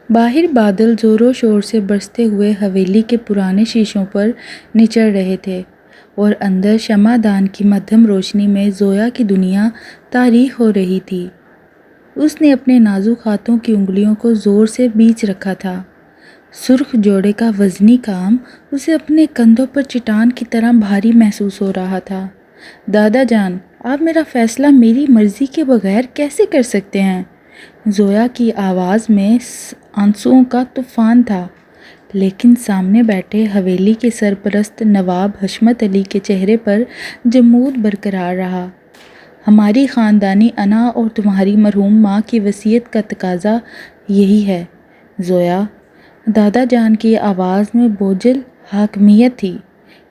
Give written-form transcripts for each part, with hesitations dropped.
باہر بادل زور و شور سے برستے ہوئے حویلی کے پرانے شیشوں پر نچڑ رہے تھے اور اندر شمع دان کی مدھم روشنی میں زویا کی دنیا تاریک ہو رہی تھی۔ اس نے اپنے نازک ہاتھوں کی انگلیوں کو زور سے بیچ رکھا تھا۔ سرخ جوڑے کا وزنی کام اسے اپنے کندھوں پر چٹان کی طرح بھاری محسوس ہو رہا تھا۔ دادا جان، آپ میرا فیصلہ میری مرضی کے بغیر کیسے کر سکتے ہیں؟ زویا کی آواز میں آنسوؤں کا طوفان تھا، لیکن سامنے بیٹھے حویلی کے سرپرست نواب حشمت علی کے چہرے پر جمود برقرار رہا۔ ہماری خاندانی انا اور تمہاری مرحوم ماں کی وصیت کا تقاضا یہی ہے زویا۔ دادا جان کی آواز میں بوجھل حاکمیت تھی۔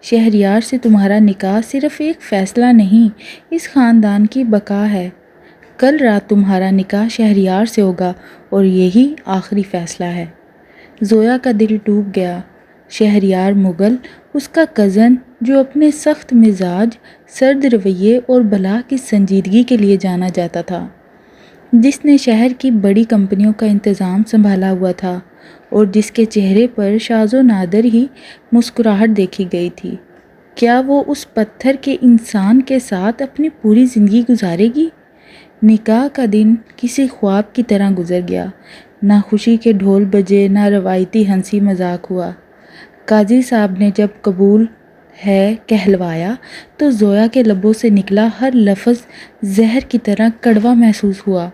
شہریار سے تمہارا نکاح صرف ایک فیصلہ نہیں، اس خاندان کی بقا ہے۔ کل رات تمہارا نکاح شہریار سے ہوگا اور یہی آخری فیصلہ ہے۔ زویا کا دل ڈوب گیا۔ شہریار مغل، اس کا کزن، جو اپنے سخت مزاج، سرد رویے اور بلا کی سنجیدگی کے لیے جانا جاتا تھا، جس نے شہر کی بڑی کمپنیوں کا انتظام سنبھالا ہوا تھا اور جس کے چہرے پر شاذ و نادر ہی مسکراہٹ دیکھی گئی تھی، کیا وہ اس پتھر کے انسان کے ساتھ اپنی پوری زندگی گزارے گی؟ نکاح کا دن کسی خواب کی طرح گزر گیا۔ نہ خوشی کے ڈھول بجے، نہ روایتی ہنسی مذاق ہوا۔ قاضی صاحب نے جب قبول ہے کہلوایا تو زویا کے لبوں سے نکلا ہر لفظ زہر کی طرح کڑوا محسوس ہوا۔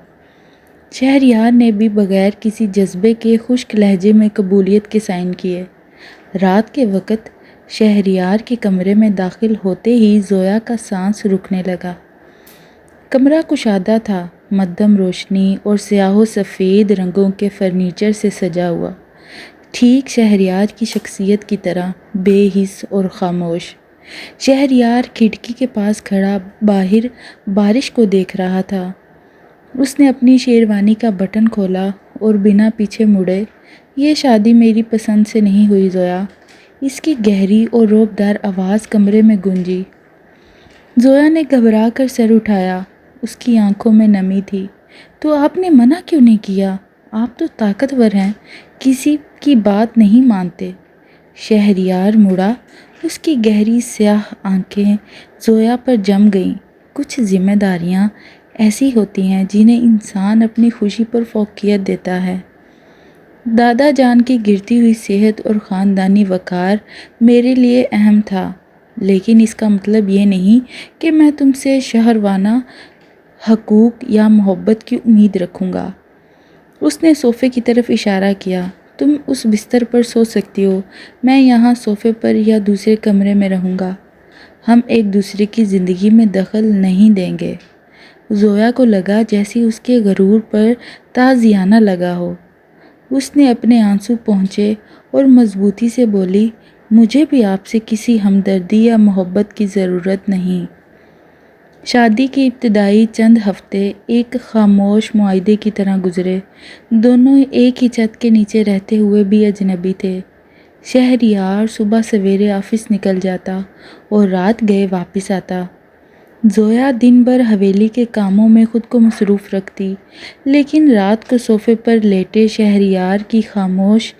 شہریار نے بھی بغیر کسی جذبے کے خشک لہجے میں قبولیت کے سائن کیے۔ رات کے وقت شہریار کے کمرے میں داخل ہوتے ہی زویا کا سانس رکنے لگا۔ کمرہ کشادہ تھا، مدھم روشنی اور سیاہ و سفید رنگوں کے فرنیچر سے سجا ہوا، ٹھیک شہریار کی شخصیت کی طرح بے حس اور خاموش۔ شہریار کھڑکی کے پاس کھڑا باہر بارش کو دیکھ رہا تھا۔ اس نے اپنی شیروانی کا بٹن کھولا اور بنا پیچھے مڑے، یہ شادی میری پسند سے نہیں ہوئی زویا، اس کی گہری اور رعبدار آواز کمرے میں گونجی۔ زویا نے گھبرا کر سر اٹھایا، اس کی آنکھوں میں نمی تھی۔ تو آپ نے منع کیوں نہیں کیا؟ آپ تو طاقتور ہیں، کسی کی بات نہیں مانتے۔ شہریار مڑا، اس کی گہری سیاہ آنکھیں زویا پر جم گئیں۔ کچھ ذمہ داریاں ایسی ہوتی ہیں جنہیں انسان اپنی خوشی پر فوقیت دیتا ہے۔ دادا جان کی گرتی ہوئی صحت اور خاندانی وقار میرے لیے اہم تھا، لیکن اس کا مطلب یہ نہیں کہ میں تم سے شوہروانہ حقوق یا محبت کی امید رکھوں گا۔ اس نے صوفے کی طرف اشارہ کیا۔ تم اس بستر پر سو سکتی ہو، میں یہاں صوفے پر یا دوسرے کمرے میں رہوں گا۔ ہم ایک دوسرے کی زندگی میں دخل نہیں دیں گے۔ زویا کو لگا جیسے اس کے غرور پر تازیانہ لگا ہو۔ اس نے اپنے آنسو پونچھے اور مضبوطی سے بولی، مجھے بھی آپ سے کسی ہمدردی یا محبت کی ضرورت نہیں۔ شادی کے ابتدائی چند ہفتے ایک خاموش معاہدے کی طرح گزرے۔ دونوں ایک ہی چھت کے نیچے رہتے ہوئے بھی اجنبی تھے۔ شہریار صبح سویرے آفس نکل جاتا اور رات گئے واپس آتا۔ زویا دن بھر حویلی کے کاموں میں خود کو مصروف رکھتی، لیکن رات کو صوفے پر لیٹے شہریار کی خاموش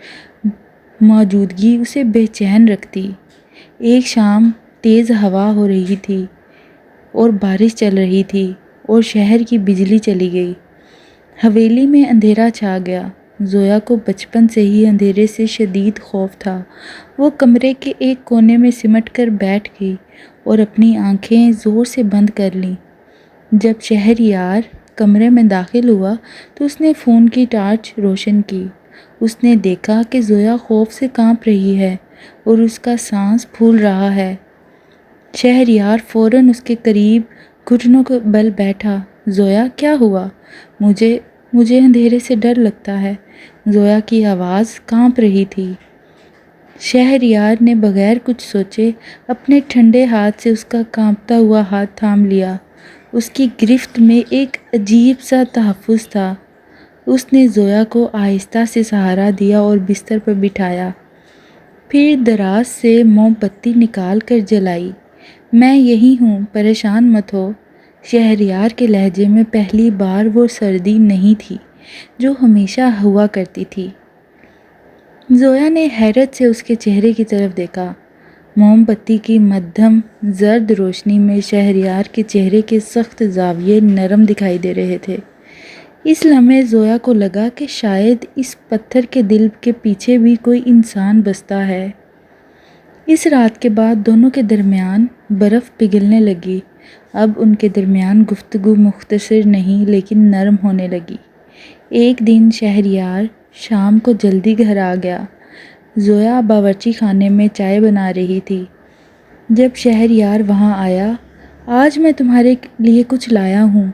موجودگی اسے بے چین رکھتی۔ ایک شام تیز ہوا ہو رہی تھی اور بارش چل رہی تھی اور شہر کی بجلی چلی گئی۔ حویلی میں اندھیرا چھا گیا۔ زویا کو بچپن سے ہی اندھیرے سے شدید خوف تھا۔ وہ کمرے کے ایک کونے میں سمٹ کر بیٹھ گئی اور اپنی آنکھیں زور سے بند کر لیں۔ جب شہریار کمرے میں داخل ہوا تو اس نے فون کی ٹارچ روشن کی۔ اس نے دیکھا کہ زویا خوف سے کانپ رہی ہے اور اس کا سانس پھول رہا ہے۔ شہریار فوراً اس کے قریب گھٹنوں کے بل بیٹھا۔ زویا، کیا ہوا؟ مجھے اندھیرے سے ڈر لگتا ہے۔ زویا کی آواز کانپ رہی تھی۔ شہریار نے بغیر کچھ سوچے اپنے ٹھنڈے ہاتھ سے اس کا کانپتا ہوا ہاتھ تھام لیا۔ اس کی گرفت میں ایک عجیب سا تحفظ تھا۔ اس نے زویا کو آہستہ سے سہارا دیا اور بستر پر بٹھایا، پھر دراز سے موم بتی نکال کر جلائی۔ میں یہی ہوں، پریشان مت ہو۔ شہریار کے لہجے میں پہلی بار وہ سردی نہیں تھی جو ہمیشہ ہوا کرتی تھی۔ زویا نے حیرت سے اس کے چہرے کی طرف دیکھا۔ موم بتی کی مدھم زرد روشنی میں شہریار کے چہرے کے سخت زاویے نرم دکھائی دے رہے تھے۔ اس لمحے زویا کو لگا کہ شاید اس پتھر کے دل کے پیچھے بھی کوئی انسان بستا ہے۔ اس رات کے بعد دونوں کے درمیان برف پگھلنے لگی۔ اب ان کے درمیان گفتگو مختصر نہیں لیکن نرم ہونے لگی۔ ایک دن شہریار شام کو جلدی گھر آ گیا۔ زویا باورچی خانے میں چائے بنا رہی تھی۔ جب شہریار وہاں آیا، آج میں تمہارے لیے کچھ لایا ہوں۔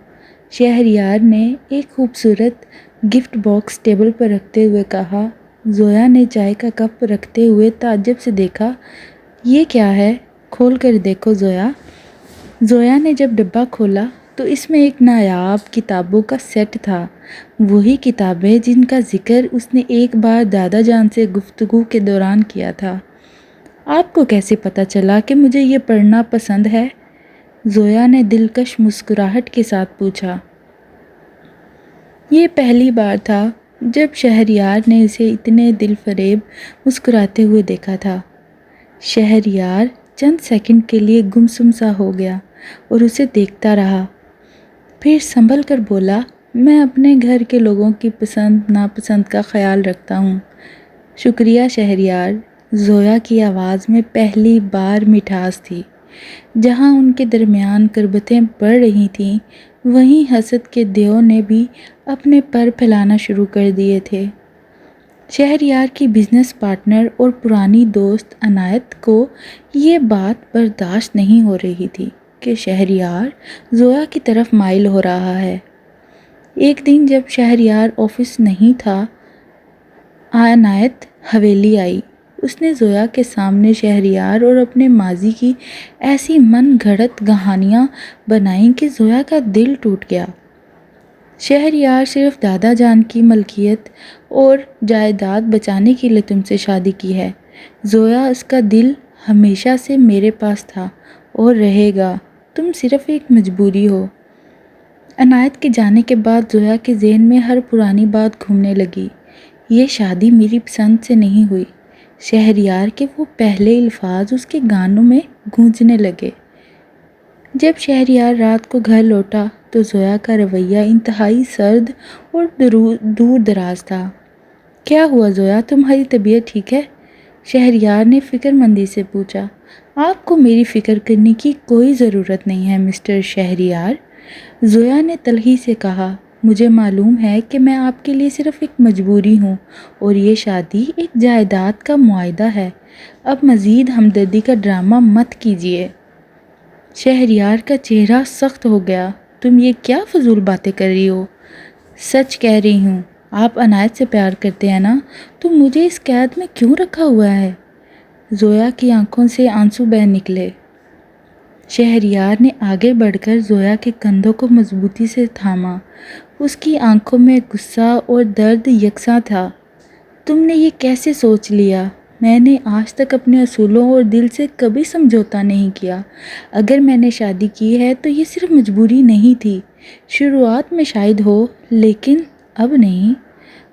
شہریار نے ایک خوبصورت گفٹ باکس ٹیبل پر رکھتے ہوئے کہا۔ زویا نے چائے کا کپ رکھتے ہوئے تعجب سے دیکھا۔ یہ کیا ہے؟ کھول کر دیکھو زویا۔ زویا نے جب ڈبہ کھولا تو اس میں ایک نایاب کتابوں کا سیٹ تھا، وہی کتابیں جن کا ذکر اس نے ایک بار دادا جان سے گفتگو کے دوران کیا تھا۔ آپ کو کیسے پتہ چلا کہ مجھے یہ پڑھنا پسند ہے؟ زویا نے دلکش مسکراہٹ کے ساتھ پوچھا۔ یہ پہلی بار تھا جب شہریار نے اسے اتنے دل فریب مسکراتے ہوئے دیکھا تھا۔ شہریار چند سیکنڈ کے لیے گمسم سا ہو گیا اور اسے دیکھتا رہا، پھر سنبھل کر بولا، میں اپنے گھر کے لوگوں کی پسند ناپسند کا خیال رکھتا ہوں۔ شکریہ شہریار۔ زویا کی آواز میں پہلی بار مٹھاس تھی۔ جہاں ان کے درمیان قربتیں بڑھ رہی تھیں، وہیں حسد کے دیو نے بھی اپنے پر پھیلانا شروع کر دیے تھے۔ شہریار کی بزنس پارٹنر اور پرانی دوست عنایت کو یہ بات برداشت نہیں ہو رہی تھی کہ شہریار زویا کی طرف مائل ہو رہا ہے۔ ایک دن جب شہریار آفس نہیں تھا، عنایت حویلی آئی۔ اس نے زویا کے سامنے شہریار اور اپنے ماضی کی ایسی من گھڑت کہانیاں بنائیں کہ زویا کا دل ٹوٹ گیا۔ شہریار صرف دادا جان کی ملکیت اور جائیداد بچانے کے لیے تم سے شادی کی ہے۔ زویا، اس کا دل ہمیشہ سے میرے پاس تھا اور رہے گا، تم صرف ایک مجبوری ہو۔ عنایت کے جانے کے بعد زویا کے ذہن میں ہر پرانی بات گھومنے لگی۔ یہ شادی میری پسند سے نہیں ہوئی۔ شہریار کے وہ پہلے الفاظ اس کے کانوں میں گونجنے لگے۔ جب شہریار رات کو گھر لوٹا تو زویا کا رویہ انتہائی سرد اور دور دراز تھا۔ کیا ہوا زویا، تمہاری طبیعت ٹھیک ہے؟ شہریار نے فکر مندی سے پوچھا۔ آپ کو میری فکر کرنے کی کوئی ضرورت نہیں ہے مسٹر شہریار، زویا نے تلخی سے کہا۔ مجھے معلوم ہے کہ میں آپ کے لیے صرف ایک مجبوری ہوں اور یہ شادی ایک جائیداد کا معاہدہ ہے۔ اب مزید ہمدردی کا ڈرامہ مت کیجیے۔ شہریار کا چہرہ سخت ہو گیا۔ تم یہ کیا فضول باتیں کر رہی ہو؟ سچ کہہ رہی ہوں۔ آپ عنایت سے پیار کرتے ہیں نا، تو مجھے اس قید میں کیوں رکھا ہوا ہے؟ زویا کی آنکھوں سے آنسو بہہ نکلے۔ شہریار نے آگے بڑھ کر زویا کے کندھوں کو مضبوطی سے تھاما۔ اس کی آنکھوں میں غصہ اور درد یکساں تھا۔ تم نے یہ کیسے سوچ لیا؟ میں نے آج تک اپنے اصولوں اور دل سے کبھی سمجھوتا نہیں کیا۔ اگر میں نے شادی کی ہے تو یہ صرف مجبوری نہیں تھی۔ شروعات میں شاید ہو، لیکن اب نہیں۔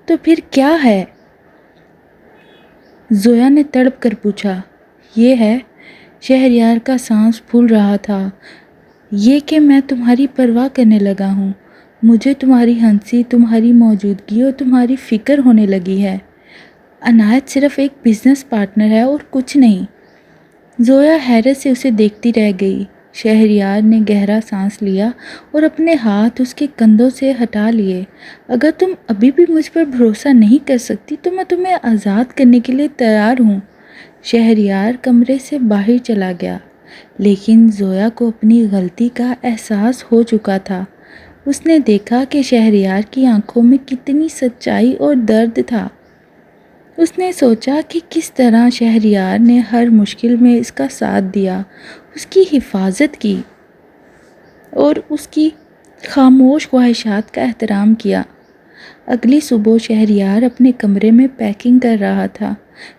تو پھر کیا ہے؟ زویا نے تڑپ کر پوچھا۔ یہ ہے، شہریار کا سانس پھول رہا تھا، یہ کہ میں تمہاری پرواہ کرنے لگا ہوں۔ مجھے تمہاری ہنسی، تمہاری موجودگی اور تمہاری فکر ہونے لگی ہے۔ عنایت صرف ایک بزنس پارٹنر ہے اور کچھ نہیں۔ زویا حیرت سے اسے دیکھتی رہ گئی۔ شہریار نے گہرا سانس لیا اور اپنے ہاتھ اس کے کندھوں سے ہٹا لیے۔ اگر تم ابھی بھی مجھ پر بھروسہ نہیں کر سکتی تو میں تمہیں آزاد کرنے کے لیے تیار ہوں۔ شہریار کمرے سے باہر چلا گیا، لیکن زویا کو اپنی غلطی کا احساس ہو چکا تھا۔ اس نے دیکھا کہ شہریار کی آنکھوں میں کتنی سچائی اور درد تھا۔ اس نے سوچا کہ کس طرح شہریار نے ہر مشکل میں اس کا ساتھ دیا، اس کی حفاظت کی اور اس کی خاموش خواہشات کا احترام کیا۔ اگلی صبح شہریار اپنے کمرے میں پیکنگ کر رہا تھا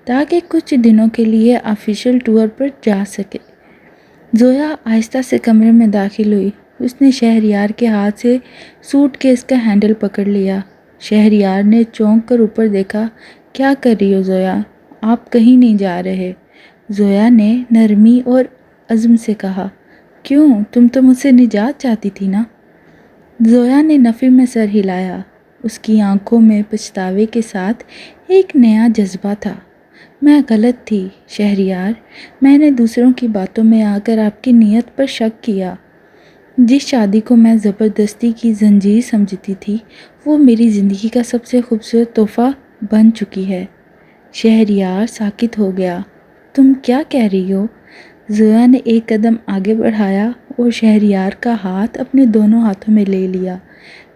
تاکہ کچھ دنوں کے لیے آفیشل ٹور پر جا سکے۔ زویا آہستہ سے کمرے میں داخل ہوئی۔ اس نے شہریار کے ہاتھ سے سوٹ کیس کا ہینڈل پکڑ لیا۔ شہریار نے چونک کر اوپر دیکھا۔ کیا کر رہی ہو زویا؟ آپ کہیں نہیں جا رہے؟ زویا نے نرمی اور عزم سے کہا۔ کیوں؟ تم تو مجھ سے نجات چاہتی تھی نا؟ زویا نے نفی میں سر ہلایا۔ اس کی آنکھوں میں پچھتاوے کے ساتھ ایک نیا جذبہ تھا۔ میں غلط تھی شہریار، میں نے دوسروں کی باتوں میں آ کر آپ کی نیت پر شک کیا۔ جس شادی کو میں زبردستی کی زنجیر سمجھتی تھی وہ میری زندگی کا سب سے خوبصورت تحفہ بن چکی ہے۔ شہریار ساکت ہو گیا۔ تم کیا کہہ رہی ہو؟ زویا نے ایک قدم آگے بڑھایا اور شہریار کا ہاتھ اپنے دونوں ہاتھوں میں لے لیا۔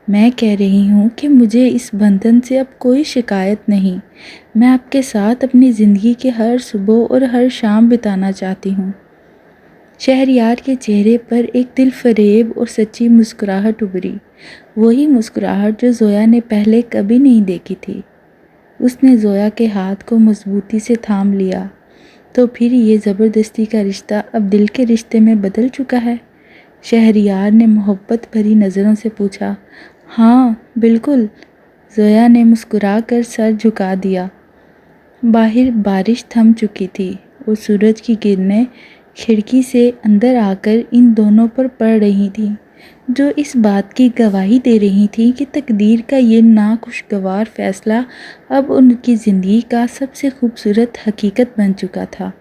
میں کہہ رہی ہوں کہ مجھے اس بندھن سے اب کوئی شکایت نہیں۔ میں آپ کے ساتھ اپنی زندگی کے ہر صبح اور ہر شام بتانا چاہتی ہوں۔ شہریار کے چہرے پر ایک دل فریب اور سچی مسکراہٹ ابھری، وہی مسکراہٹ جو زویا نے پہلے کبھی نہیں دیکھی تھی۔ اس نے زویا کے ہاتھ کو مضبوطی سے تھام لیا۔ تو پھر یہ زبردستی کا رشتہ اب دل کے رشتے میں بدل چکا ہے؟ شہریار نے محبت بھری نظروں سے پوچھا۔ ہاں بالکل، زویا نے مسکرا کر سر جھکا دیا۔ باہر بارش تھم چکی تھی اور سورج کی کرنیں کھڑکی سے اندر آ کر ان دونوں پر پڑ رہی تھیں، جو اس بات کی گواہی دے رہی تھیں کہ تقدیر کا یہ ناخوشگوار فیصلہ اب ان کی زندگی کا سب سے خوبصورت حقیقت بن چکا تھا۔